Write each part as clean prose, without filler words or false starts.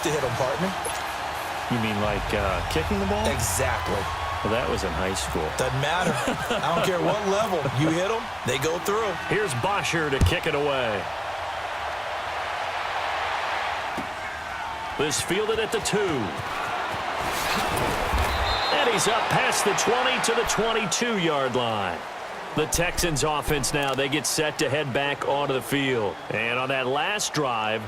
to hit them, partner. You mean like kicking the ball? Exactly. Well, that was in high school. Doesn't matter. I don't care what level. You hit them, they go through. Here's Bosher to kick it away. This fielded at the 2. And he's up past the 20 to the 22-yard line. The Texans offense now, they get set to head back onto the field. And on that last drive,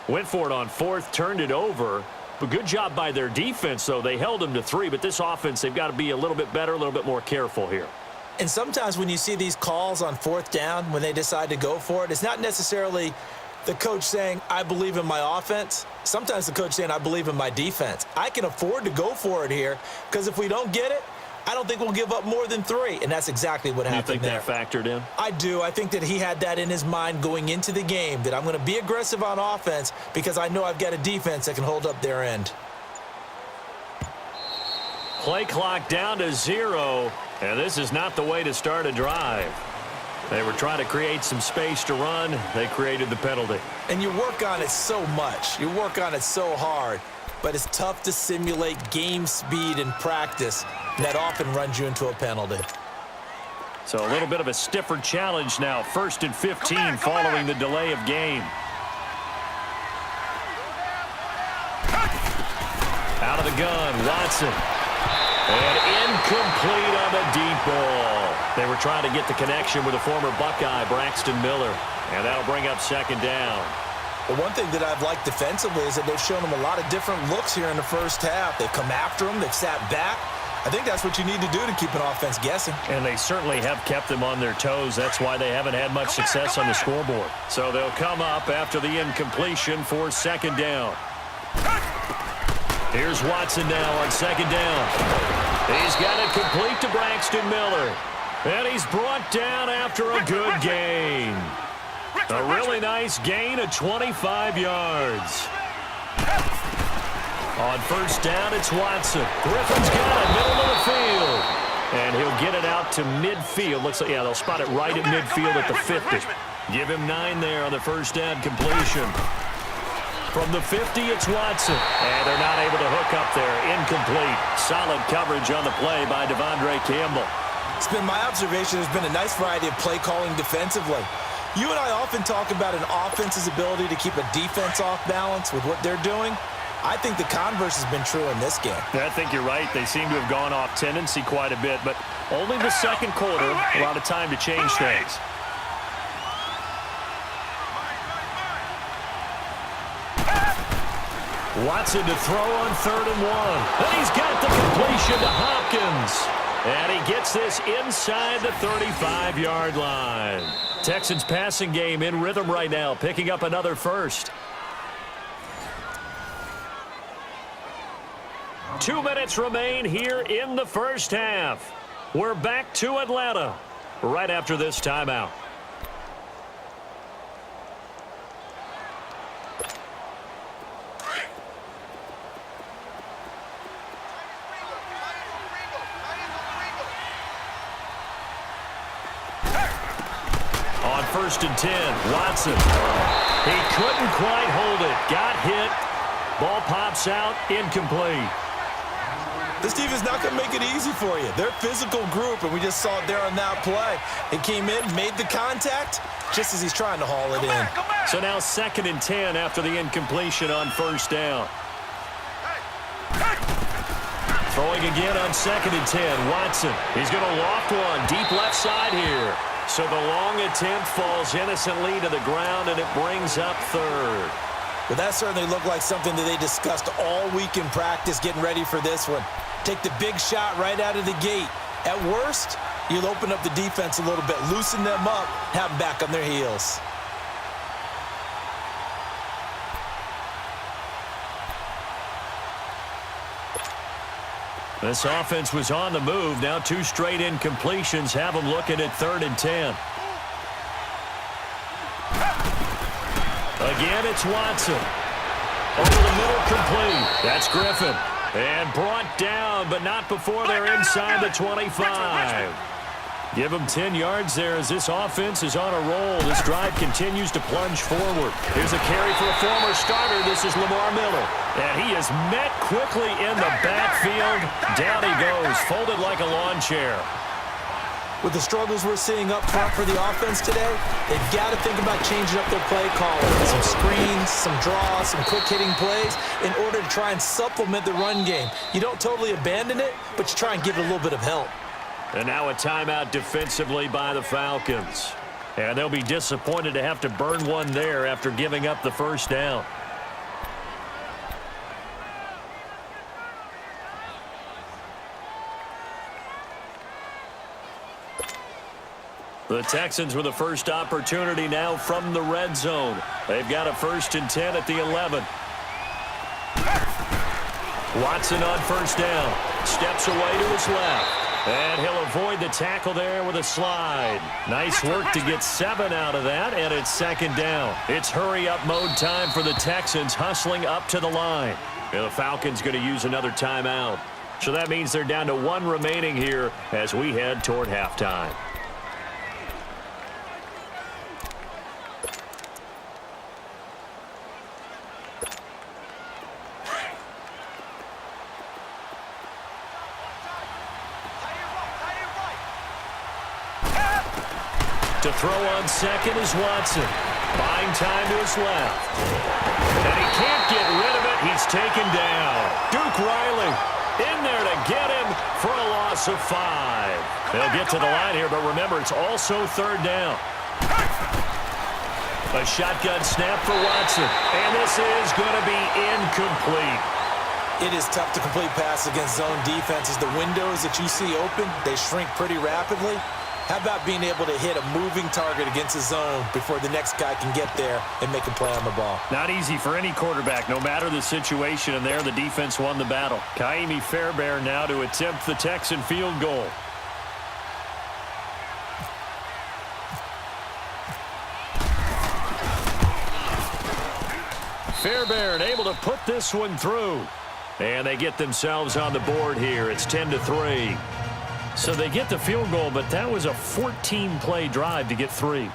went for it on 4th, turned it over. But good job by their defense, though. They held them to 3, but this offense, they've got to be a little bit better, a little bit more careful here. And sometimes when you see these calls on 4th down, when they decide to go for it, it's not necessarily the coach saying, I believe in my offense. Sometimes the coach saying, I believe in my defense. I can afford to go for it here because if we don't get it, I don't think we'll give up more than 3, and that's exactly what happened there. You think that factored in? I do. I think that he had that in his mind going into the game, that I'm going to be aggressive on offense because I know I've got a defense that can hold up their end. Play clock down to 0, and this is not the way to start a drive. They were trying to create some space to run. They created the penalty. And you work on it so much. You work on it so hard. But it's tough to simulate game speed in practice. That often runs you into a penalty. So a little bit of a stiffer challenge now. 1st and 15 following the delay of game. Out of the gun, Watson. And incomplete on the deep ball. They were trying to get the connection with a former Buckeye, Braxton Miller. And that'll bring up 2nd down. But one thing that I've liked defensively is that they've shown them a lot of different looks here in the first half. They've come after them. They've sat back. I think that's what you need to do to keep an offense guessing. And they certainly have kept them on their toes. That's why they haven't had much success on the scoreboard. So they'll come up after the incompletion for 2nd down. Here's Watson now on 2nd down. He's got it complete to Braxton Miller. And he's brought down after a good gain. A really nice gain of 25 yards. On 1st down, it's Watson. Griffin's got it, middle of the field. And he'll get it out to midfield. Looks like, yeah, they'll spot it right at midfield at the 50. Give him 9 there on the 1st down completion. From the 50, it's Watson. And they're not able to hook up there. Incomplete. Solid coverage on the play by Devondre Campbell. It's been my observation there's been a nice variety of play calling defensively. You and I often talk about an offense's ability to keep a defense off balance with what they're doing. I think the converse has been true in this game. I think you're right. They seem to have gone off tendency quite a bit, but only the 2nd quarter, a lot of time to change things. Watson to throw on 3rd and 1. And he's got the completion to Hopkins. And he gets this inside the 35-yard line. Texans passing game in rhythm right now, picking up another first. 2 minutes remain here in the first half. We're back to Atlanta right after this timeout. On 1st and 10, Watson. He couldn't quite hold it. Got hit. Ball pops out. Incomplete. This team is not going to make it easy for you. They're a physical group, and we just saw it there on that play. It came in, made the contact, just as he's trying to haul it in. So now 2nd and 10 after the incompletion on 1st down. Throwing again on 2nd and 10, Watson. He's going to loft one deep left side here. So the long attempt falls innocently to the ground, and it brings up 3rd. But that certainly looked like something that they discussed all week in practice getting ready for this one. Take the big shot right out of the gate. At worst, you'll open up the defense a little bit, loosen them up, have them back on their heels. This offense was on the move. Now 2 straight incompletions have them looking at 3rd and 10. Again, it's Watson. Over the middle, complete. That's Griffin. And brought down, but not before they're inside the 25. Give him 10 yards there as this offense is on a roll. This drive continues to plunge forward. Here's a carry for a former starter. This is Lamar Miller. And he is met quickly in the backfield. Down he goes, folded like a lawn chair. With the struggles we're seeing up front for the offense today, they've got to think about changing up their play calling. Some screens, some draws, some quick-hitting plays in order to try and supplement the run game. You don't totally abandon it, but you try and give it a little bit of help. And now a timeout defensively by the Falcons. And they'll be disappointed to have to burn one there after giving up the first down. The Texans with the first opportunity now from the red zone. They've got a 1st and 10 at the 11. Watson on first down. Steps away to his left. And he'll avoid the tackle there with a slide. Nice work to get 7 out of that, and it's 2nd down. It's hurry-up mode time for the Texans, hustling up to the line. And the Falcons going to use another timeout. So that means they're down to 1 remaining here as we head toward halftime. To throw on second is Watson. Buying time to his left. And he can't get rid of it. He's taken down. Duke Riley in there to get him for a loss of 5. They'll get to the line here, but remember, it's also 3rd down. A shotgun snap for Watson. And this is going to be incomplete. It is tough to complete passes against zone defenses. The windows that you see open, they shrink pretty rapidly. How about being able to hit a moving target against a zone before the next guy can get there and make a play on the ball? Not easy for any quarterback, no matter the situation, and there the defense won the battle. Kaimi Fairbairn now to attempt the Texan field goal. Fairbairn able to put this one through. And they get themselves on the board here. It's 10-3. So they get the field goal, but that was a 14-play drive to get 3.